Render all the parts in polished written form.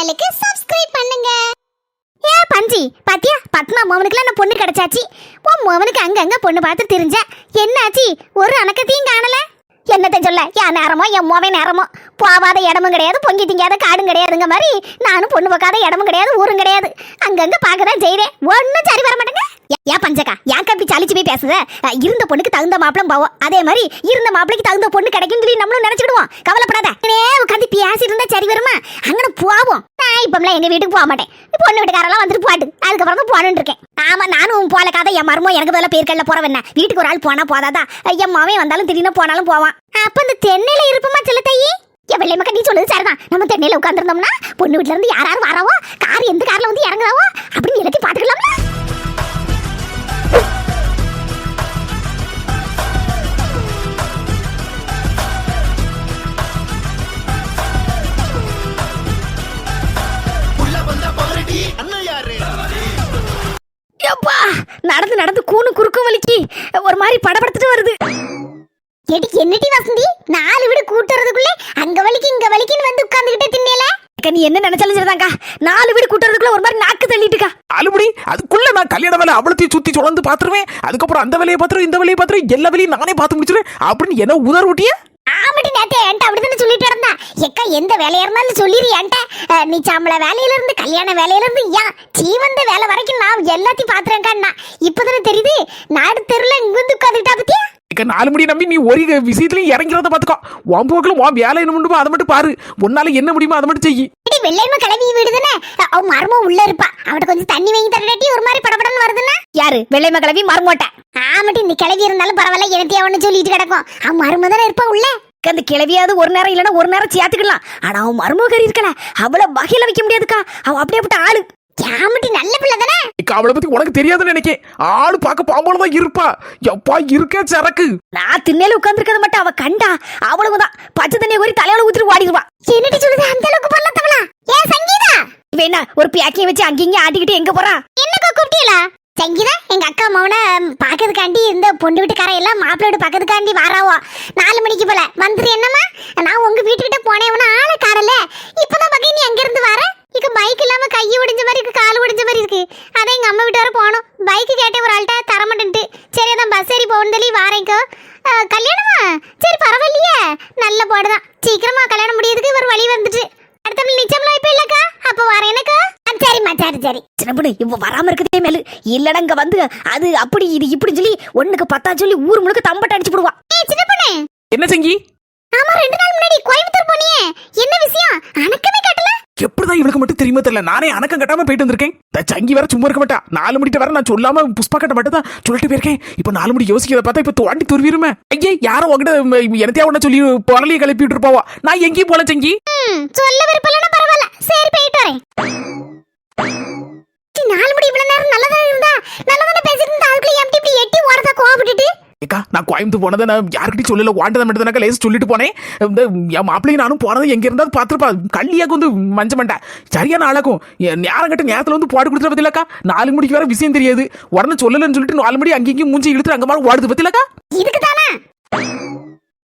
சேனலுக்கு சப்ஸ்கிரைப் பண்ணுங்க. ஏ பஞ்சி பாத்தியா, பத்மா மோவனுக்குலாம் நான் பொண்ணு கிடைச்சாச்சு. உன் மோவனுக்கு அங்கங்க பொண்ணு பார்த்து தெரிஞ்ச என்னாச்சு? ஒரு அணக்கத்தையும் காணல. என்னத்த சொல்ல, என் நேரமோ என் மோவே நேரமோ போவாத இடமும் கிடையாது, பொங்கி திங்காத காடும் கிடையாதுங்க மாதிரி நானும் பொண்ணு பார்க்காத இடமும் கிடையாது, ஊரும் கிடையாது. அங்கங்க பார்க்கதான் செய்றேன், ஒன்னும் சரி வர மாட்டேங்க. ஏன் பஞ்சக்கா, ஏன் கப்பி சலிச்சு போய் பேசுத? இருந்த பொண்ணுக்கு தகுந்த மாப்பிளம் போவோம், அதே மாதிரி இருந்த மாப்பிளைக்கு தகுந்த பொண்ணு கிடைக்கும் சொல்லி நம்மளும் நினைச்சிடுவோம். கவலைப்படாத, உட்காந்து பேசி இருந்தா சரி வருமா? அங்கன போவோம். நான் இப்பம்லாம் எங்க வீட்டுக்கு போக மாட்டேன். பொண்ணு வீட்டுக்காரெல்லாம் வந்துட்டு போட்டு அதுக்கப்புறம் தான் போகணுன்னு இருக்கேன். ஆமா, நானும் போலக்காத என் மருமோ எனக்கு பதிலாக பேர்கல்ல போறவன. வீட்டுக்கு ஒரு ஆள் போனா போதாதா? என் மாவே வந்தாலும் திடீர்னு போனாலும் போவான். அப்ப இந்த தென்னையில இருப்பமா சில தையி என் வெள்ளை மக்கள் நீ சொல்லுது சரிதான். நம்ம தென்னையில உட்காந்துருந்தோம்னா பொண்ணு வீட்டுல இருந்து யாரும் வராவோ, கார் எந்த கார்ல வந்து இறங்குறாவோ அப்படின்னு எல்லாத்தையும் பாத்துக்கலாம்ல. நடந்து நடந்து கூணு குறுக்கும் வலிக்கு ஒரு மாதிரி படபடுத்துட்டு வருது. என்னடி வசந்தி, 4 வீடு கூட்டுறதுக்குள்ள அங்க வலிக்கு இங்க வலிக்குன்னு வந்து உட்கார்ந்துகிட்டே தின்னேல. நீ என்ன நினைச்சாலும் சரிதாங்க, 4 வீடு கூட்டுறதுக்குள்ள ஒரு மாதிரி நாக்கு தள்ளிட்டுக்கா. அலுபடி அதுக்குள்ள நான் கல்யாண வேலை அவ்வளத்தையும் சுத்தி சுழந்து பாத்துருவேன். அதுக்கப்புறம் அந்த வேலையை பாத்துருவேன், இந்த வேலையை பாத்துருவேன், எல்லா வேலையும் நானே பார்த்து முடிச்சிருவேன் அப்படின்னு என்ன உதர் ஊட்டிய? ஆமாடி, நேத்தே என்கிட்ட அப்படித்தானே சொல்லிட்டு இருந்தா. எக்கா எந்த வேலையா இருந்தாலும் சொல்லிடு என்கிட்ட. நீ சம்பள வேலையில இருந்து கல்யாண வேலையில இருந்து ஏன் சீவந்த வேலை வரைக்கும் நான் எல்லாத்தையும் பாத்துறேன்க்கா. இப்பதானே தெரியுது நாடு தெருல இங்க வந்து உட்காந்துட்டா பத்தியா. 4 மணி நம்பி நீ ஒரு விஷயத்துலயும் இறங்கிறத பாத்துக்கோ. உன் போக்கிலும் உன் வேலை என்ன பண்ணுமோ அதை மட்டும் பாரு. உன்னால என்ன முடியுமோ அதை மட்டும் செய்யி. வெள்ளையம்மா கிளவி வீடு தானே, அவன் மரமும் உள்ள இருப்பா. அவட்ட கொஞ்சம் தண்ணி வாங்கி தரட்டி ஒரு மாதிரி படபடன்னு வருதுன்னா. யாரு வெள்ளையம்மா கிளவி? மரமோட்ட. ஆமாட்டி, இந்த கிளவி இருந்தாலும் பரவாயில்ல, எனத்தையா ஒண்ணு சொல்லிட்டு கிடக்கும். அவன் மரும தானே இருப்பா உள்ள. அந்த கிளவியாவது ஒரு நேரம் இல்லைன்னா ஒரு நேரம் சேர்த்துக்கலாம். ஆனா அவன் மருமகரி இருக்கல, அவளை வகையில வைக்க முடியாதுக்கா. அவன் அப்படியேப்பட்ட ஆளு. யாமட்டி நல்ல பிள்ளை தானே. அவளை பத்தி உனக்கு தெரியாதுன்னு நினைக்கேன். ஆளு பார்க்க பாம்போலதான் இருப்பா. எப்பா இருக்க சரக்கு. நான் திண்ணையில உட்கார்ந்துருக்கத மட்டும் அவ கண்டா அவ்வளவுதான் பச்சை தண்ணியை கோரி தலையோட ஊத்திட்டு ஓடிடுவா. என்னடி சொல்லுது, அந்த அளவுக்கு பண்ணத்தவளா? ஏன் சங்கீதா வேணா ஒரு பேக்கையை வச்சு அங்கங்க ஆட்டிக்கிட்டு எங்க போறா? என்னக்கா கூப்பிட்டீங்களா? சங்கீதா எங்க அக்கா மௌன பாக்கிறதுக்காண்டி இந்த பொண்ணு வீட்டுக்கார எல்லாம் மாப்பிள்ளோட பக்கத்துக்காண்டி வாராவோ. 4 மணிக்கு போல வந்துரு. என்னம்மா, நான் உங்க வீட்டுக்கிட்ட போனேன், ஆளை காணல. இப்பதான் பக்கம் நீ அங்க இருந்து வர. இங்க பைக் இல்லாம கையை ஒடிஞ்ச மாதிரி இருக்கு, கால் ஒடிஞ்ச மாதிரி இருக்கு. அதான் எங்க அம்மா வீட்டு வர போனோம். பைக்கு கேட்டேன், ஒரு ஆள்கிட்ட தரமாட்டேன்ட்டு. சரி அதான் பஸ் ஏறி போகணும் சொல்லி வாரேங்கோ. கல்யாணமா? சரி பரவாயில்லையே, நல்ல போடுதான். சீக்கிரமா கல்யாணம் முடியறதுக்கு ஒரு வழி வந்துட்டு. அடுத்த நிச்சயம்லாம் இப்ப இல்லக்கா, அப்ப வரேன் எனக்கா. சரிம்மா சரி சரி. சின்ன பொண்ணு இவ வராம இருக்கதே மேலு இல்லடா. இங்க வந்து அது அப்படி இது இப்படி சொல்லி ஒண்ணுக்கு 10 சொல்லி ஊர் முழுக்க தம்பட்ட அடிச்சு போடுவா. சின்ன பொண்ணு என்ன சங்கி? ஆமா, 2 நாள் முன்னாடி கோயம்புத்தூர் போனியே, என்ன விஷயம்? அணக்கமே கட்டல. எப்படிதான் இவளுக்கு மட்டும் தெரியுமா தெரியல. நானே அணக்கம் கட்டாம போயிட்டு வந்திருக்கேன். சங்கி வேற சும்மா இருக்க மாட்டா. 4 மணிட்டு வர நான் சொல்லாம புஷ்பா கட்ட மட்டும் தான் சொல்லிட்டு போயிருக்கேன். இப்ப 4 மணி யோசிக்கிறத பார்த்தா இப்ப தோண்டி துருவிருமே. ஐயே யாரும் உங்ககிட்ட எனத்தையா ஒண்ணு சொல்லி பொருளையை கிளப்பி விட்டு போவா. நான் எங்கேயும் போல சங்கி. சொல்ல விருப்பலன்னா பரவாயில்ல, சரி போயிட்டு வரேன். 4 மணி இவ்வளவு நேரம் நல்லதா இருந்தா நல்லதானே பேசிட்டு இருந்தா, அதுக்குள்ள எம்டி இப்படி எட்டி ஓரதா கோவப்பட்டுட்டு. ஏக்கா நான் கோயம்புத்தூர் போனதை நான் யாருக்கிட்டையும் சொல்லல, வாண்டதை மட்டும் தான் லேஸ் சொல்லிட்டு போனேன். இந்த என் மாப்பிள்ளையும் நானும் போனது எங்க இருந்தாலும் பார்த்துருப்பா. கல்லியாக்கு வந்து மஞ்ச மண்டா சரியான ஆளாக்கும். நேரம் கட்ட நேரத்தில் வந்து போட்டு கொடுத்துட பத்திலக்கா. 4 மணிக்கு வேற விஷயம் தெரியாது, உடனே சொல்லலன்னு சொல்லிட்டு 4 மணி அங்கேயும் மூஞ்சி இழுத்து அங்க மாதிரி ஓடுது பத்திலக்கா. இதுக்கு தானே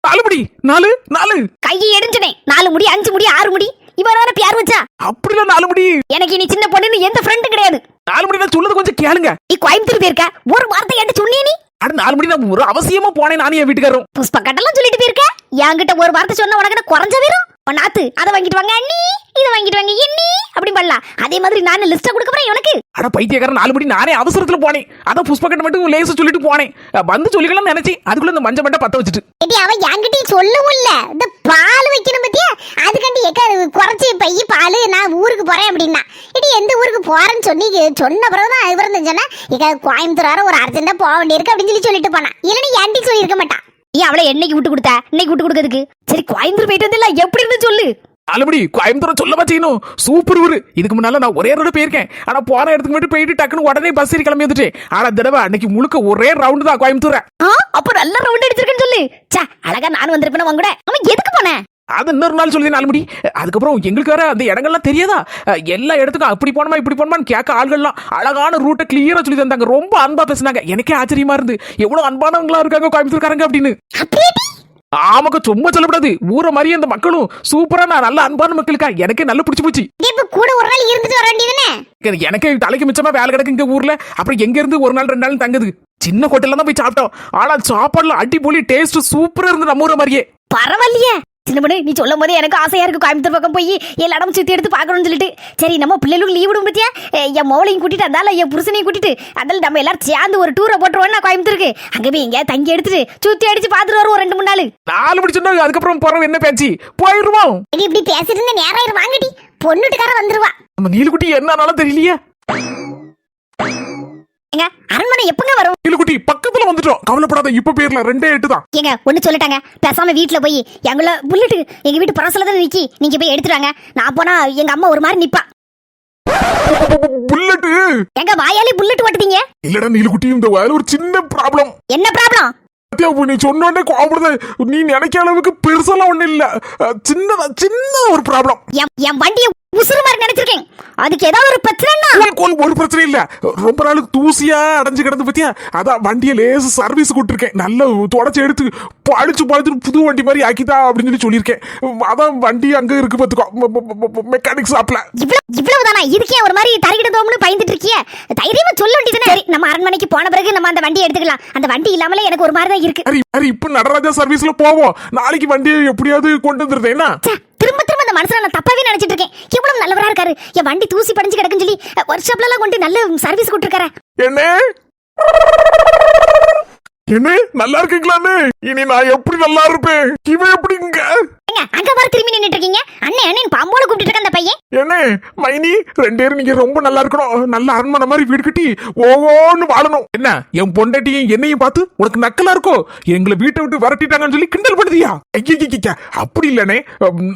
4 மணி 4 கையை எடுஞ்சனே. 4 முடி 5 முடி 6 முடி இவரான பேர் வச்சா அப்படிலாம் 4 மணி. எனக்கு இனி சின்ன பொண்ணுன்னு எந்த ஃப்ரெண்டும் கிடையாது. 4 மணி நான் சொல்லது கொஞ்சம் கேளுங்க. நீ கோயம்புத்தூர் போயிருக்க, ஒரு வார்த்தை கேட்டு சொன்னியே நீ. அட 4 மணி நான் ஒரு அவசியமா போனேன். நானும் என் வீட்டுக்காரரும் புஷ்பா கட்டெல்லாம் சொல்லிட்டு போயிருக்க. என்கிட்ட ஒரு வார்த்தை சொன்ன உனக்கு குறைஞ்ச வரும். நாத்து அதை வாங்கிட்டு வாங்க அண்ணி, இதை வாங்கிட்டு வாங்க எண்ணி அப்படி பண்ணலாம். அதே மாதிரி நான் லிஸ்ட கொடுக்க போறேன் உனக்கு. அட பைத்தியக்காரன், 4 மணி நானே அவசரத்துல போனேன். அதான் புஷ்பா கட்ட மட்டும் லேச சொல்லிட்டு போனேன். வந்து சொல்லிக்கலாம் நினைச்சி அதுக்குள்ள இந்த மஞ்ச மண்டை பத்த வச்சுட்டு. அவன் என்கிட்டயும் சொல்லவும் இல்ல. இந்த பால் வைக்கணும் பத்தியா, அதுக்காண்டி எக்க குறைச்சி பைய பால் நான் ஊருக்கு போறேன் அப்படின்னா. எந்த ஊருக்கு போறேன்னு சொன்ன பிறகுதான் இவர் சொன்னா கோயம்புத்தூர் ஒரு அர்ஜென்டா போக வேண்டியிருக்கு அப்படின்னு சொல்லிட்டு போனான். இல்லன்னு ஏன்டி சொல்லி இருக்க மாட்டான். அவளை என்னைக்கு விட்டு கொடுத்த, இன்னைக்கு விட்டு கொடுக்கறதுக்கு. சரி கோயம்புத்தூர் போயிட்டு வந்தில்ல, எப்படி இருந்து சொல்லு. 4 மணி கோயம்புத்தூர் சொல்லவா செய்யணும். சூப்பர் ஊரு. இதுக்கு முன்னால நான் ஒரே ரோட போயிருக்கேன். ஆனா போற இடத்துக்கு மட்டும் போயிட்டு டக்குன்னு உடனே பஸ் ஏறி கிளம்பி வந்துட்டேன். ஆனா தடவை அன்னைக்கு முழுக்க ஒரே ரவுண்டு தான் கோயம்புத்தூர். அப்ப நல்ல ரவுண்ட் அடிச்சிருக்கேன்னு சொல்லு. சே அழகா நானும் வந்திருப்பேன் உங்க கூட. அவன் எதுக்கு போனேன்? அது இன்னொரு நாள் சொல்லி 4 மணி. அதுக்கப்புறம் எங்களுக்கு வேற அந்த இடங்கள்லாம் தெரியாதா. எல்லா இடத்துக்கும் அப்படி போனோமா இப்படி போனோமான்னு கேட்க ஆள்கள்லாம் அழகான ரூட்டை கிளியரா சொல்லி தந்தாங்க. ரொம்ப அன்பா பேசினாங்க. எனக்கே ஆச்சரியமா இருந்து எவ்வளவு அன்பானவங்களா இருக்காங்க கோயம்புத்தூர்காரங்க அப்படின்னு. ஆமாக்கா சும்மா சொல்லக்கூடாது. ஊரை மாதிரியே அந்த மக்களும் சூப்பரா நான் நல்ல அன்பான மக்களுக்கா. எனக்கே நல்லா பிடிச்சு போச்சு. இப்ப கூட ஒரு நாள் இருந்துட்டு வர வேண்டியதுனே. எனக்கு தலைக்கு மிச்சமா வேலை கிடக்கு இங்க ஊர்ல. அப்புறம் எங்க இருந்து ஒரு நாள் 2 நாள் தங்குது. சின்ன ஹோட்டல்ல தான் போய் சாப்பிட்டோம். ஆனா சாப்பாடுல அடிப்பொலி டேஸ்ட் சூப்பரா இருந்து நம்ம ஊரை மாதிரியே. பரவாயில்லையே சின்ன பொண்ணு, நீ சொல்லும் போது எனக்கு ஆசையா இருக்கு கோயம்புத்தூர் பக்கம் போய் எல்லா இடமும் சுத்தி எடுத்து பார்க்கணும்னு சொல்லிட்டு. சரி நம்ம பிள்ளைகளுக்கு லீவ் விடும் பத்தியா, என் மோளையும் கூட்டிட்டு அந்தால என் புருஷனையும் கூட்டிட்டு அந்தால நம்ம எல்லாரும் சேர்ந்து ஒரு டூரை போட்டுருவோம் கோயம்புத்தூருக்கு. அங்க போய் எங்க தங்கி எடுத்துட்டு சுத்தி அடிச்சு பாத்துட்டு வருவோம் 2-3 நாள். 4 மணி சொன்னா அதுக்கப்புறம் போறோம் என்ன பேச்சு போயிருவோம். இப்படி பேசிட்டு இருந்த நேரம் வாங்கடி, பொண்ணுட்டுக்கார வந்துருவா. நம்ம நீலக்குட்டி என்னன்னாலும் தெரியலையே. எங்க அரண்மனை எப்பங்க வரும்? நீலக்குட்டி பக்கத்துல வந்துட்டோம், கவலைப்படாத. இப்ப பேர்ல 2-8 தான். ஏங்க ஒண்ணு சொல்லிட்டாங்க, பேசாம வீட்டுல போய் எங்கள புல்லட் எங்க வீட்டு பரசல தான் நிக்கி, நீங்க போய் எடுத்துறாங்க. நான் போனா எங்க அம்மா ஒரு மாதிரி நிப்பா. புல்லட் எங்க வாயாலே புல்லட் ஓட்டுதீங்க? இல்லடா நீலக்குட்டி, இந்த வேலை ஒரு சின்ன ப்ராப்ளம். என்ன ப்ராப்ளம்? நீ சொன்னோடனே கோபப்படுத. நீ நினைக்க அளவுக்கு பெருசெல்லாம் ஒண்ணு இல்ல, சின்ன ஒரு ப்ராப்ளம். என் வண்டியை உசுறு மாதிரி நினைச்சிருக்கேன். அதுக்கு ஏதாவது ஒரு பிரச்சனைனா? ஒரு பிரச்சனை இல்ல. ரொம்ப நாளுக்கு தூசியா அடைஞ்சு கிடந்து பத்தியா, அதான் வண்டியை லேசு சர்வீஸ் கொடுத்துருக்கேன். நல்லா தொடச்சு எடுத்து பழிச்சு புது வண்டி மாதிரி ஆக்கிதா அப்படின்னு சொல்லியிருக்கேன். அதான் வண்டி அங்க இருக்கு பாத்துக்கோ, மெக்கானிக் ஷாப்ல. இவ்வளவுதானா? இதுக்கே ஒரு மாதிரி தரகிடதோம்னு பயந்துட்டு இருக்கிய? தைரியமா சொல்ல வேண்டியதுதானே. சரி நம்ம அரண்மனைக்கு போன பிறகு நம்ம அந்த வண்டியை எடுத்துக்கலாம். அந்த வண்டி இல்லாமலே எனக்கு ஒரு மாதிரி தான் இருக்கு. இப்ப நடராஜா சர்வீஸ்ல போவோம். நாளைக்கு வண்டியை எப்படியாவது கொண்டு வந்துருந்தேன்னா திரும்ப அந்த மனசுல நான் தப்பாவே நினைச்சிட்டு இருக்கேன். எவ்வளவு நல்லவரா இருக்காரு. என் வண்டி தூசி படிஞ்சு கிடக்குன்னு சொல்லி ஒர்க் ஷாப்ல எல்லாம் கொண்டு நல்ல சர்வீஸ் கொடுத்துருக்காரு. என்ன நல்லா இருக்கீங்களான்னு? இனி நான் எப்படி நல்லா இருப்பேன்? இவன் எப்படிங்க அங்க வர திரும்பி நின்னுட்டு இருக்கீங்க? அண்ணன் பாம்போட கூப்பிட்டு இருக்க அந்த பையன். என்ன மைனி, 2 பேரும் நீங்க ரொம்ப நல்லா இருக்கணும். நல்ல அரண்மனை மாதிரி வீடு கட்டி ஓன்னு வாழணும். என்ன என் பொண்டாட்டியும் என்னையும் பார்த்து உனக்கு நக்கலா இருக்கோ? எங்களை வீட்டை விட்டு விரட்டிட்டாங்கன்னு சொல்லி கிண்டல் பண்ணுதியா? ஐயா அப்படி இல்லனே.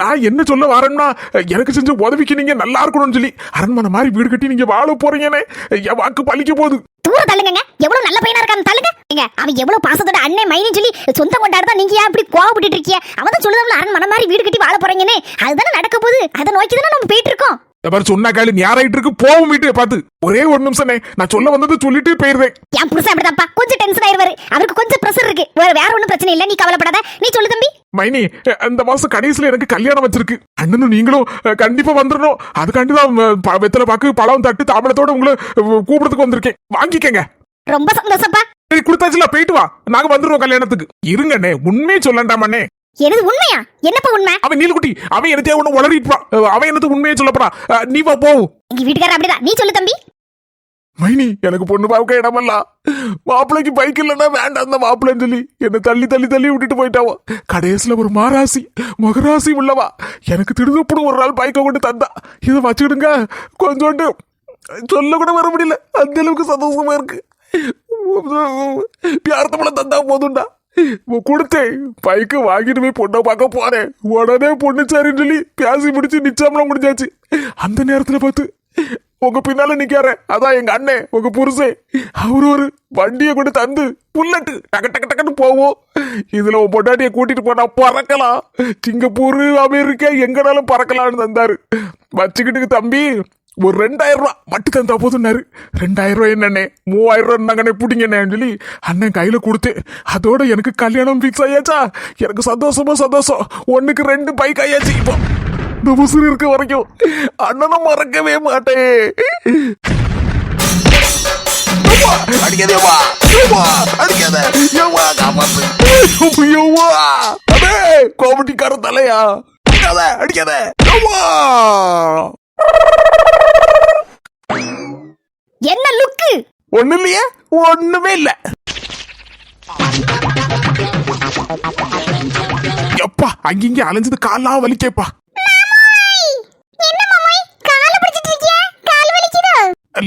நான் என்ன சொல்ல வரேன்னா, எனக்கு செஞ்ச உதவிக்கு நீங்க நல்லா இருக்கணும்னு சொல்லி அரண்மனை மாதிரி வீடு கட்டி நீங்க வாழ போறீங்கன்னு என் வாக்கு பழிக்க போகுது. தூர தள்ளுங்க. எவ்வளவு நல்ல பையனா இருக்கான்னு தள்ளுங்க. அவன் எவ்வளவு பாசத்தோட அண்ணன் மைனின்னு சொல்லி சொந்தம் கொண்டாடுதான். நீங்க ஏன் இப்படி கோவப்பட்டு இருக்கீங்க? அவன் தான் சொல்லுதாம்ல அரண்மனை மாதிரி வீடு கட்டி வாழ போறீங்கன்னு. அதுதானே நடக்க போகுது. அதை நோக்கி தானே நம்ம போயிட்டு இருக்கோம். சொன்னா காலு ஞாயிறு இருக்கு போவும் வீட்டு பார்த்து. ஒரே ஒரு நிமிஷம் நான் சொல்ல வந்தது சொல்லிட்டு போயிருந்தேன். என் புருஷன் அப்படிதான்ப்பா, கொஞ்சம் டென்ஷன் ஆயிருவாரு. அவருக்கு கொஞ்சம் பிரஷர் இருக்கு. வேற ஒண்ணும் பிரச்சனை இல்ல, நீ கவலைப்படாத. நீ சொல்லு தம்பி. மைனி, இந்த மாசம் கடைசியில எனக்கு கல்யாணம் வச்சிருக்கு. அண்ணனும் நீங்களும் கண்டிப்பா வந்துடணும். அதுக்காண்டிதான் வெத்தலை பாக்கு பழம் தட்டு தாமரத்தோட உங்களை கூப்பிடத்துக்கு வந்திருக்கேன். வாங்கிக்கங்க. ரொம்ப சந்தோஷப்பா. கொடுத்தாச்சுல, போயிட்டு வா. நாங்க வந்துருவோம் கல்யாணத்துக்கு. இருங்கண்ணே, உண்மையே சொல்லண்டாமண்ணே. எனது உண்மையா? என்னப்பா உண்மை? அவன் நீலக்குட்டி, அவன் என்னத்தையா ஒண்ணு உளறிட்டு. அவன் என்னது உண்மையே சொல்லப்படா. நீ வா போ. எங்க வீட்டுக்காரர் அப்படிதான். நீ சொல்லு தம்பி. மைனி, எனக்கு பொண்ணு பார்க்க இடமல்ல. மாப்பிள்ளைக்கு பைக் இல்லைன்னா வேண்டாம் அந்த மாப்பிள்ளைன்னு சொல்லி என்ன தள்ளி விட்டுட்டு போயிட்டாவோ. கடைசியில ஒரு மாராசி மகராசி உள்ளவா எனக்கு திடுதப்படும் ஒரு நாள் பைக்கை கொண்டு தந்தா. இதை வச்சுக்கிடுங்க. கொஞ்சோண்டு சொல்ல கூட வர முடியல, அந்த அளவுக்கு சந்தோஷமா இருக்கு. பியார்த்தமல தந்தா போதும்டா. கொடுத்தேன் பைக்கு வாங்கிட்டு போய் பொண்ணை பார்க்க போறேன். உடனே பொண்ணு சரின்னு சொல்லி பேசி முடிச்சு நிச்சயம்லாம் முடிஞ்சாச்சு. அந்த நேரத்துல பார்த்து உங்க பின்னால நிக்கார, அதான் எங்க அண்ணன், உங்க புருஷன். அவரு ஒரு வண்டியை கொண்டு தந்து புல்லட்டு டக்குன்னு போவோம். இதுல உன் பொண்டாட்டியை கூட்டிட்டு போனா பறக்கலாம். Singapore America எங்கனாலும் பறக்கலாம்னு தந்தாரு. வச்சுக்கிட்டு தம்பி ஒரு 2000 ரூபா மட்டும் தந்தா போதுன்னாரு. 2000 ரூபாய் என்னண்ணே, 3000 ரூபாய் நாங்கண்ணே பிடிங்கண்ணே சொல்லி அண்ணன் கையில கொடுத்தேன். அதோட எனக்கு கல்யாணம் பிக்ஸ் ஆயாச்சா. எனக்கு சந்தோஷம். 1க்கு 2 பைக் ஆயாச்சு. இப்போ இந்த உசுறு இருக்க வரைக்கும் அண்ணனை மறக்கவே மாட்டேன். கோபட்டிக்கார தலையா அடிக்காத. என்ன லுக்கு? ஒண்ணு இல்லையே, ஒண்ணுமே இல்ல. எப்பா அங்கிங்க அலைஞ்சது காலா வலிக்கேப்பா.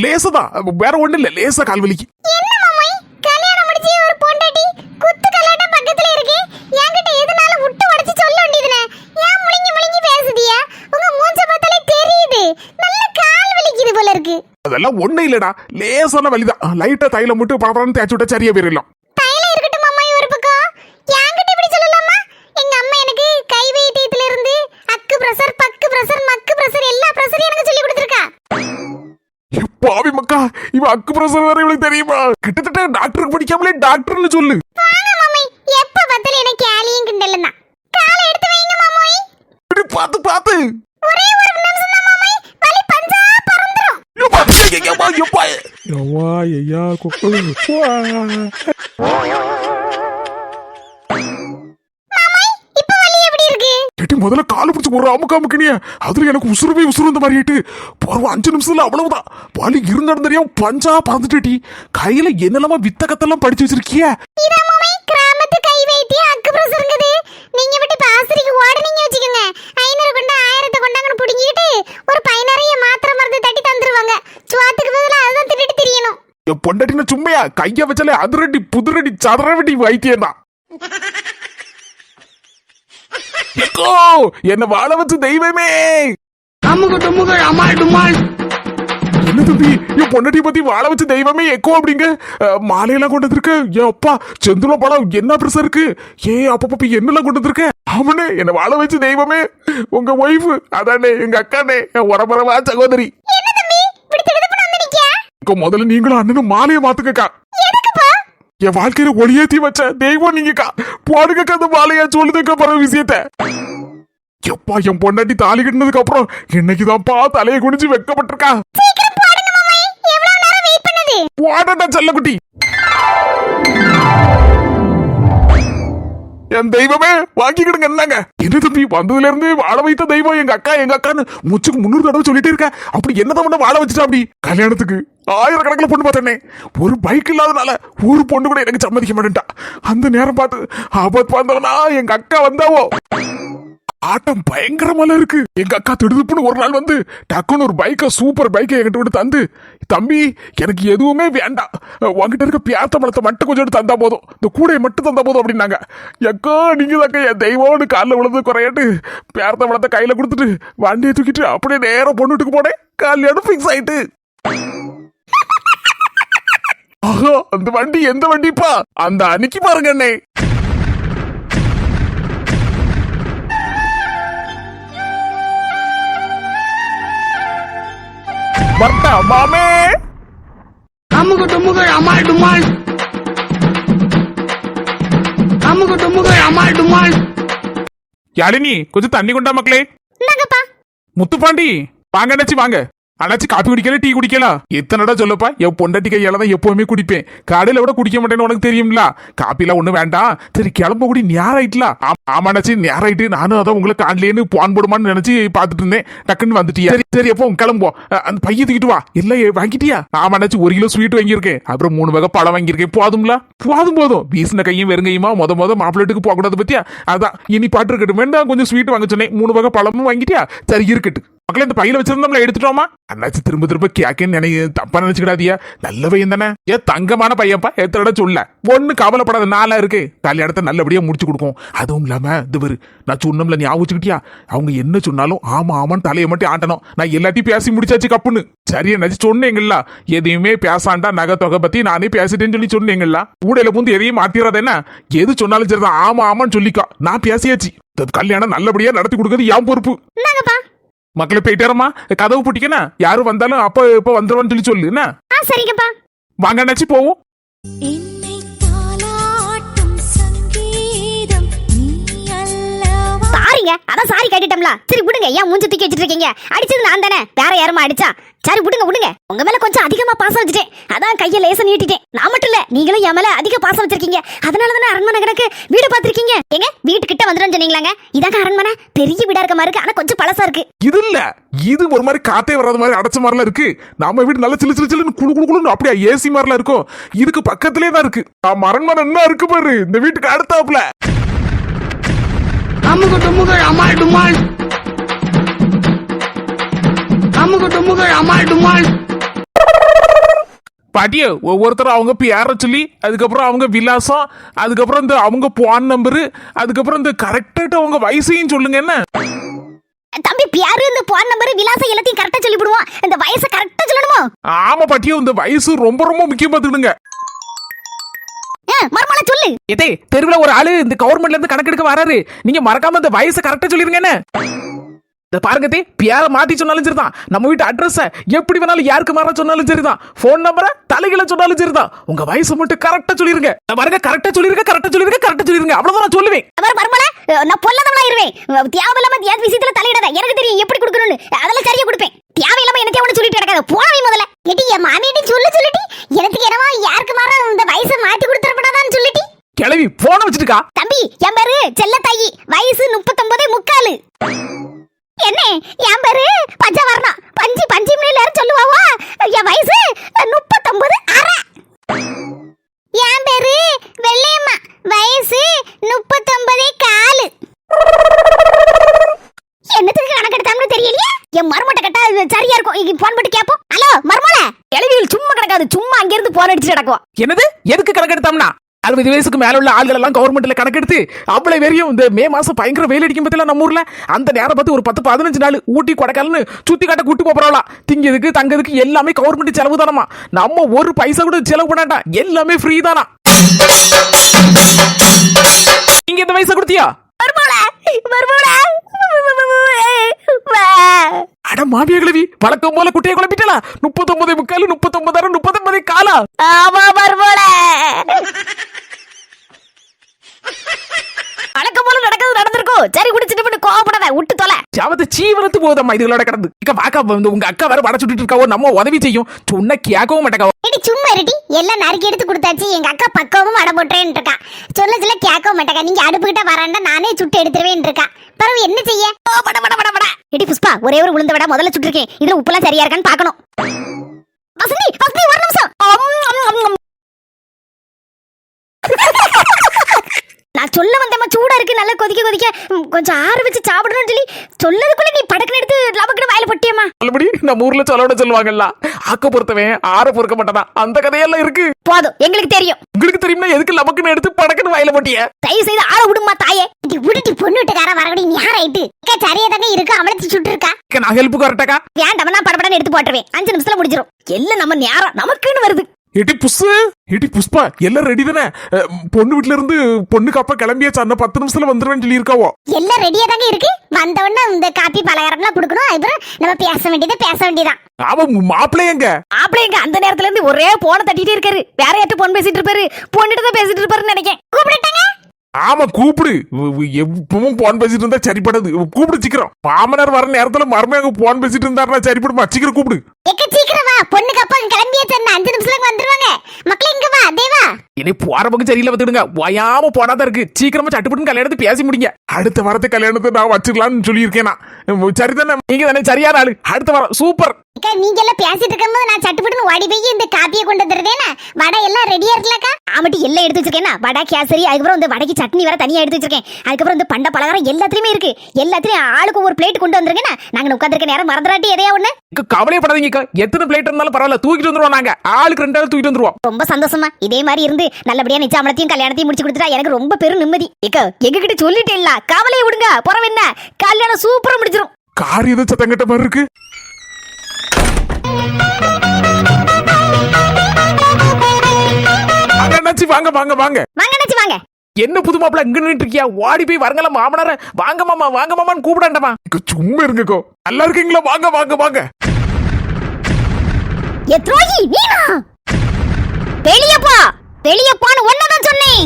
லேசதான், வேற ஒண்ணு இல்ல, லேசா கால் வலிக்கு. அதெல்லாம் ஒண்ணு இல்லடா, லேசான வலிதான். லைட்டா தைலம் மட்டும் பரபரன்னு தேய்ச்சி விட்டா சரியா போயிடலாம். தைலம் இருக்கட்டும் மாமா, ஒரு பக்கம். யாங்கிட்ட இப்படி சொல்லலாமா? எங்க அம்மா எனக்கு கை வைத்தியத்துல இருந்து அக்கு பிரஷர், பக்கு பிரஷர், மக்கு பிரஷர் எல்லா பிரஷரையும் எனக்கு சொல்லி கொடுத்திருக்கா. பாவி மக்கா, இவன் அக்கு பிரஷர் வேற இவளுக்கு தெரியுமா? கிட்டத்தட்ட டாக்டருக்கு படிக்காமலே டாக்டர்னு சொல்லு. வாங்க மாமா, எப்ப பார்த்தாலும் எனக்கு கேலியும் கிண்டலும். வா ஐயா வா. இப்ப வலி எப்படி இருக்கு? கேட்டி முதல்ல காலு பிடிச்சி ஒரு அமுக்காமுக்கினிய அதுல எனக்கு உசுறுமே உசுறு இந்த மாதிரி ஆயிட்டு போற 5 நிமிஷத்துல அவ்வளவுதான் வலி இருந்தாலும் தெரியாம பஞ்சா பறந்துட்டேட்டி. கையில என்னெல்லாம வித்த கத்தெல்லாம் படிச்சு வச்சிருக்கிய. இதா மாமே கிராமத்து கை வைத்திய அக்குப்ரஸ் இருக்குது. நீங்க விட்டு பாஸ்திரிக்கு ஓடுனீங்க வச்சுக்கோங்க 500 கொண்டா 1000 கொண்டாங்கன்னு புடிங்கிட்டு ஒரு பையனறைய மாத்திரை மருந்து தட்டி தந்துருவாங்க. சுவாத்துக்கு பதிலா அதுதான் திட்டிட்டு திரியணும். என் பொண்டாட்டின சும்மையா கைய வச்சாலே அதிரடி புதுரடி சதுரடி வைத்தியம் தான். என்ன வாழ வச்சு தெய்வமே. என்ன தம்பி என் பொண்டாட்டி பத்தி வாழ வச்சு தெய்வமே எக்கோ அப்படிங்க மாலையெல்லாம் கொண்டு வந்திருக்க. என் அப்பா செந்துல பழம் என்ன பெருசா இருக்கு. அப்பப்ப என்னெல்லாம் கொண்டு வந்திருக்க. அவனே என்ன வாழ வச்சு தெய்வமே உங்க ஒய்ஃபு அதானே எங்க அக்கானே என் உரமரவா சகோதரி. என்ன தம்பி இப்படி திடுதுப்புன்னு வந்து நிக்கியா? முதல்ல நீங்களும் அண்ணனும் மாலையை மாத்துக்கக்கா. எதுக்குப்பா? என் வாழ்க்கையில ஒளியேத்தி வச்ச தெய்வம் நீங்கக்கா. போடுங்கக்கா அந்த மாலையா சொல்லுதுக்கா பிற விஷயத்த. எப்பா என் பொண்டாட்டி தாலி கட்டினதுக்கு அப்புறம் இன்னைக்குதான்ப்பா தலையை குனிஞ்சு வெக்கப்பட்டிருக்கா. சீக்கிரம் போடுங்க மாமே. எவ்வளவு நேரம் வெயிட் பண்ணது? போடட்டா செல்லக்குட்டி. என் தெய்வமே வாங்கிக்கிடுங்க. என்னங்க என்ன தம்பி வந்ததுல இருந்து வாழ வைத்த தெய்வம் எங்க அக்கான்னு முச்சுக்கு 300 தடவை சொல்லிட்டே இருக்க. அப்படி என்னதான் பண்ண வாழ வச்சுட்டா. அப்படி கல்யாணத்துக்கு 1000 பொண்ணு பார்த்தேனே ஒரு பைக் இல்லாதனால ஒரு பொண்ணு கூட எனக்கு சம்மதிக்க மாட்டேன்ட்டா. அந்த நேரம் பார்த்து ஆபத்து வந்தவனா எங்க அக்கா வந்தாவோ. ஆட்டம் பயங்கரமால இருக்கு. எங்க அக்கா திடுதுப்புன்னு ஒரு நாள் வந்து டக்குன்னு ஒரு பைக்கை சூப்பர் பைக்கை என்கிட்ட விட்டு தந்து, தம்பி எனக்கு எதுவுமே வேண்டாம், உங்ககிட்ட இருக்க பியாத்த பழத்தை மட்டும் கொஞ்சம் எடுத்து தந்தா போதும், இந்த கூடையை மட்டும் தந்தா போதும் அப்படின்னாங்க. எக்கோ நீங்க தாக்க என் தெய்வம்னு காலில் விழுந்து குறையாட்டு பியாத்த பழத்தை கையில கொடுத்துட்டு வண்டியை தூக்கிட்டு அப்படியே நேரம் பொண்ணுட்டுக்கு போனேன். கல்யாணம் பிக்ஸ் ஆயிட்டு. ஆஹா அந்த வண்டி எந்த வண்டிப்பா? அந்த அன்னைக்கு பாருங்க அண்ணே. வர்த்தா மாமே. அமுக டுமுக அமால் டுமால். அமுக டுமுக அமால் டுமால். யாழினி கொஞ்சம் தண்ணி கொண்டா மக்களே. இந்தாங்கப்பா. முத்துப்பாண்டி வாங்க அண்ணாச்சி வாங்க. அண்ணாச்சி காப்பி குடிக்கல டீ குடிக்கல எத்தனடா சொல்லப்பா. என் பொண்டாட்டி கையால தான் எப்பவுமே குடிப்பேன். கடையில விட குடிக்க மாட்டேன்னு உனக்கு தெரியும்ல. காப்பிலாம் ஒண்ணு வேண்டாம். சரி கிளம்ப கூடி நேரம் ஆயிட்டலாம். ஆமா அண்ணாச்சி நேரம் ஆயிட்டு. நானும் அதான் உங்களை காண்லேன்னு போன் போடுமான்னு நினைச்சு பாத்துட்டு இருந்தேன். டக்குன்னு வந்துட்டியா? சரி சரி அப்போ கிளம்புவோம். அந்த பைய தூக்கிட்டு வா. எல்லாம் வாங்கிட்டியா? ஆமா அண்ணாச்சி 1 கிலோ ஸ்வீட் வாங்கியிருக்கேன். அப்புறம் 3 வகை பழம் வாங்கியிருக்கேன். போதும்ல? போதும் வீசின கையும் வெறுங்கையுமா முத மாப்பிள்ளட்டுக்கு போக கூடாது பத்தியா. அதான் இனி பாட்டு இருக்கட்டும் வேண்டாம் கொஞ்சம் ஸ்வீட் வாங்க சொன்னேன். 3 வகை பழமும் வாங்கிட்டியா? சரி இருக்கட்டு மக்களே. இந்த பையில வச்சிருந்தோம்ல எடுத்துட்டோமா? அண்ணாச்சி திரும்ப கேக்கன்னு தப்பா நினைச்சுக்கிடாதியா. நல்ல பையன் தானே. தங்கமான பையன்ப்பா. எத்தனை சொல்ல ஒண்ணு கவலைப்படாத. நாளா இருக்கு. கல்யாணத்தை நல்லபடியா முடிச்சு கொடுக்கும். அதுவும் இல்லாம இது நான் சொன்னோம்ல ஞாபகம் வச்சுக்கிட்டியா? அவங்க என்ன சொன்னாலும் ஆமா ஆமான்னு தலையை மட்டும் ஆட்டணும். நான் எல்லாத்தையும் பேசி முடிச்சாச்சு கப்புன்னு. சரியா நினைச்சு சொன்னீங்களா? எதையுமே பேசாண்டா நகை தொகை பத்தி நானே பேசிட்டேன்னு சொல்லி சொன்னீங்களா? ஊடையில பூந்து எதையும் மாத்திராத. என்ன எது சொன்னாலும் சரிதான் ஆமா ஆமான்னு சொல்லிக்கா. நான் பேசியாச்சு. கல்யாணம் நல்லபடியா நடத்தி கொடுக்கறது என் பொறுப்பு. மக்களை போயிட்டாரம்மா. கதவு பூட்டிக்கனா யாரும் வந்தாலும் அப்ப இப்ப வந்துருவான்னு சொல்லி சொல்லு. என்ன சரிங்கப்பா. வாங்க அண்ணாச்சி போவோம். சாரிங்க அதான் சாரி கேட்டுட்டோம்ல. சரி விடுங்க. ஏன் மூஞ்சி தூக்கி வச்சிட்டு இருக்கீங்க? அடிச்சது நான் தானே. வேற யாருமா அடிச்சா? சரி விடுங்க. உங்க மேல கொஞ்சம் அதிகமா பாசம் வச்சுட்டேன். அதான் கையை லேசா நீட்டிட்டேன். நான் மட்டும் இல்ல நீங்களும் என் மேல அதிக பாசம் வச்சிருக்கீங்க. அதனால தானே அரண்மனை கணக்கு வீடு பாத்திருக்கீங்க. எங்க வீட்டுக்கிட்ட வந்துடும் சொன்னீங்களாங்க. இதாங்க அரண்மனை. பெரிய வீடா இருக்க மாதிரி இருக்கு. ஆனா கொஞ்சம் பழசா இருக்கு. இது இல்ல இது ஒரு மாதிரி காத்தே வராத மாதிரி அடைச்ச மாதிரிலாம் இருக்கு. நம்ம வீடு நல்ல சிலு குழு அப்படியே ஏசி மாதிரிலாம் இருக்கும். இதுக்கு பக்கத்திலே தான் இருக்கு. அரண்மனை என்ன இருக்கு பாரு இந்த வீட்டுக்கு அடுத்தாப்புல. அமுக டுமுக அமால் டுமால். அமுக டுமுக அமால் டுமால். பாட்டிய ஒவ்வொருத்தரும் அவங்க பேர சொல்லி அதுக்கப்புறம் அவங்க விலாசம் அதுக்கப்புறம் இந்த அவங்க போன் நம்பரு அதுக்கப்புறம் இந்த கரெக்டாக அவங்க வயசையும் சொல்லுங்க. என்ன தம்பி பேரு இந்த போன் நம்பர் விலாசம் எல்லாத்தையும் கரெக்டா சொல்லி விடுவோம். இந்த வயசை கரெக்டா சொல்லணுமோ? ஆமா பாட்டியோ இந்த வயசு ரொம்ப முக்கியம் பார்த்துக்கிடுங்க. மர்மல சொல்லு. இதே தெருவுல ஒரு ஆளு இந்த கவர்மெண்ட்ல இருந்து கணக்கெடுக்க வராரு. நீங்க மறக்காம இந்த வயசை கரெக்டா சொல்லிருங்க. என்ன இந்த பாருங்க பேர மாத்தி சொன்னாலும் சரிதான். நம்ம வீட்டு அட்ரஸ் எப்படி வேணாலும் யாருக்கு மாற சொன்னாலும் சரிதான். போன் நம்பரை தலைகளை சொன்னாலும் சரிதான். உங்க வயசை மட்டும் கரெக்டா சொல்லிருங்க. பாருங்க கரெக்டா சொல்லிருங்க. அவ்வளவுதான் நான் சொல்லுவேன். மர்மல நான் பொல்லாதவளா இருவேன். தேவையில்லாம ஏன் விஷயத்துல தலையிடாத. எனக்கு தெரியும் எப்படி கொடுக்கணும்னு. அதெல்லாம் சரியா கொடுப்பேன். தேவையில்லாம என்ன தேவைன்னு சொல்லிட்டு கிடக்காத. போனவே முதல்ல எடி என் மாமியிட்ட சொல்லிட்டு கிளவி போன வச்சுட்டுக்கா. தம்பி என் பேரு செல்லத்தாயி, வயசு 39 என்ன என் பேரு பஞ்சவர்ணம், பஞ்சு மில்ல சொல்லுவாவா? என் வயசு 39 அரை. என் பேரு வெள்ளையம்மா, வயசு 39 காலு. என்னத்துக்கு கணக்கெடுத்தாங்கன்னு தெரியலையே. என் மருமட்ட கட்டா சரியா இருக்கும். இங்க போன் போட்டு கேப்போம். ஹலோ மருமல, எழுதியில் சும்மா கிடக்காது, சும்மா அங்க இருந்து போன் அடிச்சு கிடக்கும். என்னது எதுக்கு கணக்கெடுத்தோம்னா 60 வயசுக்கு மேல உள்ள ஆள்கள் எல்லாம் கவர்மெண்ட்ல கணக்கெடுத்து அவ்வளவு வெறியும் இந்த மே மாசம் பயங்கர வெயில் அடிக்கும் பத்தில நம்ம ஊர்ல அந்த நேரம் பார்த்து ஒரு 10-15 நாள் ஊட்டி கொடைக்கானல்னு சுத்தி காட்ட கூட்டு போறோம்லாம். திங்கிறதுக்கு தங்கிறதுக்கு எல்லாமே கவர்மெண்ட் செலவு தானமா. நம்ம ஒரு பைசா கூட செலவு பண்ணாண்டா, எல்லாமே ஃப்ரீ தானா. நீங்க இந்த வயசை கொடுத்தியா? அட மாமியா கிழவி, வழக்கம் போல குட்டையை குழப்பிட்டா. 39 முக்கால், 39 காலா. ஆமா மருமல, வழக்கம் போல நடக்கிறது நடந்திருக்கும். சரி குடிச்சிட்டு போட்டு கோவப்படாத, விட்டு தொலை. ஜாவத சீவனத்து போதம்மா இதுகளோட கடந்து. இக்க வாக்கா வந்து உங்க அக்கா வேற வட சுட்டுட்டு இருக்காவோ, நம்ம உதவி செய்யும் சொன்ன கேட்கவும் மாட்டேக்காவோ. எடி சும்மா இருடி, எல்லாம் நறுக்கி எடுத்து கொடுத்தாச்சு. எங்க அக்கா பக்கமும் அட போட்டுறேன்னு இருக்கா. சொல்ல கேட்கவும் மாட்டேக்கா. நீங்க அடுப்புகிட்ட வராண்டா நானே சுட்டு எடுத்துருவேன் இருக்கா. பரவ என்ன செய்ய? எடி புஷ்பா, ஒரே ஒரு உளுந்த வடை முதல்ல சுட்டுருக்கேன். இதுல உப்புலாம் சரியா இருக்கான்னு பாக்கணும். வசந்தி ஒரு நிமிஷம். நான் சொல்ல வந்தேம்மா, சூடா இருக்கு, நல்லா கொதிக்க கொஞ்சம் ஆறு வச்சு சாப்பிடணும்னு சொல்லி சொல்லதுக்குள்ள நீ படக்குன்னு எடுத்து லபக்குன்னு வாயில போட்டியம்மா. நல்லபடி நம்ம ஊர்ல சொல்லோட சொல்லுவாங்கல்ல, ஆக்க பொறுத்தவன் ஆற பொறுக்க மாட்டானா. அந்த கதையெல்லாம் இருக்கு. போதும், எங்களுக்கு தெரியும். உங்களுக்கு தெரியுமா எதுக்கு லபக்குன்னு எடுத்து படக்குன்னு வாயில போட்டிய? தயவு செய்து ஆற விடுமா தாயே. உருட்டி பொண்ணு விட்டுக்கார வரகடி நீ யாராயிட்டு சரியா தாங்க இருக்கு. அமலத்தி சுட்டு இருக்கா. நான் ஹெல்ப்புக்கு வரட்டக்கா? வேண்டாம், நான் படப்படன்னு எடுத்து போட்டுருவேன். 5 நிமிஷத்துல முடிஞ்சிடும். எல்லாம் நம்ம நேரம் நமக்குன்னு வருது. எட்டி புஷு, எட்டி புஷ்பா, எல்லாம் ரெடி தானே? பொண்ணு வீட்டுல இருந்து பொண்ணுக்கு அப்பா கிளம்பியாச்சு. அந்த 10 நிமிஷத்துல வந்துருவேன்னு சொல்லி இருக்காவோ. எல்லாம் ரெடியா தாங்க இருக்கு. வந்த உடனே இந்த காப்பி பலகாரம்லாம் கொடுக்கணும். அப்புறம் நம்ம பேச வேண்டியதான். அவன் மாப்பிள்ளை எங்க? அப்படிங்க அந்த நேரத்துல இருந்து ஒரே போன தட்டிட்டே இருக்காரு. வேற யார்ட்ட போன் பேசிட்டு இருப்பாரு. பொண்ணுட்டு தான் பேசிட்டு இருப்பாருன்னு நினைக்கிறேன். கூப்பிடட்டாங்க? ஆமா கூப்பிடு. எப்பவும் போன் பேசிட்டு இருந்தா சரிப்படாது. கூப்பிடு சீக்கிரம். மாமனார் வர நேரத்துல மருமையாக போன் பேசிட்டு இருந்தாருன்னா சரிப்படுமா? சீக்கிரம் கூப்பிடு. சீக்கிரம் வா. பொண்ணுக்கு அப்பா கிளம்பியாச்சு. 5 நிமிஷத்துல வந்துருவாங்க. மக்களே இங்க வா. தேவா இனி போற பக்கம் சரியில்லை வந்துடுங்க. வயாம போனாதான் இருக்கு. சீக்கிரமா சட்டுப்பட்டு கல்யாணத்தை பேசி முடிங்க. அடுத்த வாரத்தை கல்யாணத்தை நான் வச்சுக்கலாம்னு சொல்லியிருக்கேன். சரிதானே? நீங்க தானே சரியான ஆளு. அடுத்த வாரம் சூப்பர். நீங்க எல்லாம் பேசிட்டு இருக்கும்போது நான் சட்டுப்பட்டு ஓடி போய் இந்த காப்பியை கொண்டு வந்துடுறேனா. வடை எல்லாம் ரெடியா இருக்கலக்கா? ஆமாட்டி எல்லாம் எடுத்து வச்சிருக்கேன். வடை கேசரி, அதுக்கப்புறம் இந்த வடைக்கு சட்னி வேற தனியா எடுத்து வச்சிருக்கேன். அதுக்கப்புறம் இந்த பண்ட பலகாரம் எல்லாத்துலயுமே இருக்கு. எல்லாத்துலயும் ஆளுக்கு ஒரு பிளேட் கொண்டு வந்துருங்க. நாங்க உட்காந்துருக்க நேரம் மறந்துடாட்டி எதையா ஒண்ணு. கவலைப்படாதீங்க. எத்தனை பிளேட் இருந்தாலும் பரவாயில்ல, தூக்கிட்டு வந்துருவோம். நாங்க ஆளுக்கு 2 ஆள் தூக்கிட்டு வந்துருவோம். ரொம்ப சந்தோஷமா இதே மாதிரி இருந்து நல்லபடியா நிச்சயமத்தையும் கல்யாணத்தையும் முடிச்சு கொடுத்துட்டா எனக்கு ரொம்ப பெரும் நிம்மதி. எங்க கிட்ட சொல்லிட்டேன்ல, கவலையை விடுங்க. புறவு என்ன, கல்யாணம் சூப்பரா முடிச்சிரும். கார் ஏதோ சத்தங்கிட்ட மாதிரி இருக்கு. வாங்க வாங்க வாங்க வாங்க. என்ன புது மாப்பிள்ள இங்க நின்று இருக்கியா? ஓடி போய் வரங்கள மாமனார. வாங்க மாமான்னு கூப்பிடாண்டமா. சும்மா இருங்கக்கோ. நல்லா இருக்கீங்களா? வாங்க வாங்க வாங்க. எத்ரோயி நீனா வெளிய போன்னு ஒன்னதான் சொன்னேன்.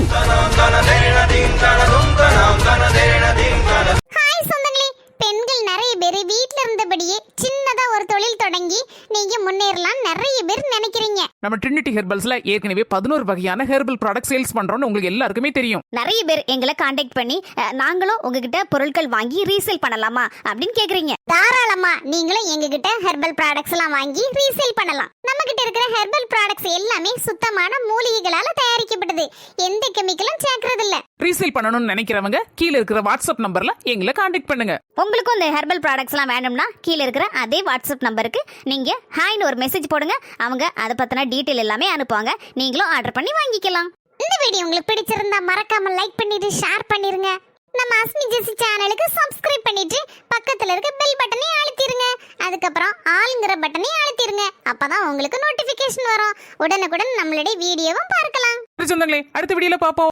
ஹாய் சொந்தங்களே, பெண்கள் நிறைய பேர் வீட்ல இருந்தபடியே சின்னதா ஒரு தொழில் தொடங்கி நீங்க முன்னேறலாம் நிறைய பேர் நினைக்கிறீங்க. நம்ம ட்ரினிட்டி ஹெர்பல்ஸ்ல ஏற்கனவே 11 வகையான ஹெர்பல் ப்ராடக்ட் சேல்ஸ் பண்றோம்னு உங்களுக்கு எல்லாருக்குமே தெரியும். நிறைய பேர் எங்களை காண்டாக்ட் பண்ணி நாங்களும் உங்ககிட்ட பொருட்கள் வாங்கி ரீசேல் பண்ணலாமா அப்படின்னு கேக்குறீங்க. தாராளமா நீங்களும் எங்ககிட்ட ஹெர்பல் ப்ராடக்ட்ஸ் எல்லாம் வாங்கி ரீசேல் பண்ணலாம். நம்ம கிட்ட இருக்கிற ஹெர்பல் ப்ராடக்ட்ஸ் எல்லாமே சுத்தமான மூலிகைகளால தயாரிக்கப்பட்டது. எந்த கெமிக்கலும் சேர்க்கறது இல்ல. ரீசேல் பண்ணணும்னு நினைக்கிறவங்க கீழ இருக்கிற வாட்ஸ்அப் நம்பர்ல எங்களை காண்டாக்ட் பண்ணுங்க. உங்களுக்கும் இந்த ஹெர்பல் ப்ராடக்ட்ஸ் எல்லாம் வேணும்னா கீழ இருக்கிற அதே வாட்ஸ்அப் நம்பருக்கு நீங்க ஹாய்னு ஒரு மெசேஜ் போடுங்க. அவங்க அதை பத்தின டீடைல் எல்லாமே அனுப்புவாங்க. நீங்களும் ஆர்டர் பண்ணி வாங்கிக்கலாம். இந்த வீடியோ உங்களுக்கு பிடிச்சிருந்தா மறக்காம லைக் பண்ணிட்டு ஷேர் பண்ணிருங்க. நம்ம அஸ்மி ஜெசி சேனலுக்கு சப்ஸ்கிரைப் பண்ணிட்டு பக்கத்துல இருக்க பெல் பட்டனை அழுத்திருங்க. அதுக்கப்புறம் ஆல்ங்கிற பட்டனை அழுத்திருங்க. அப்பதான் உங்களுக்கு நோட்டிபிகேஷன் வரும். உடனுக்குடன் நம்மளுடைய வீடியோவும் பார்க்கலாம். சொந்தங்களே, அடுத்த வீடியோல பாப்போம்.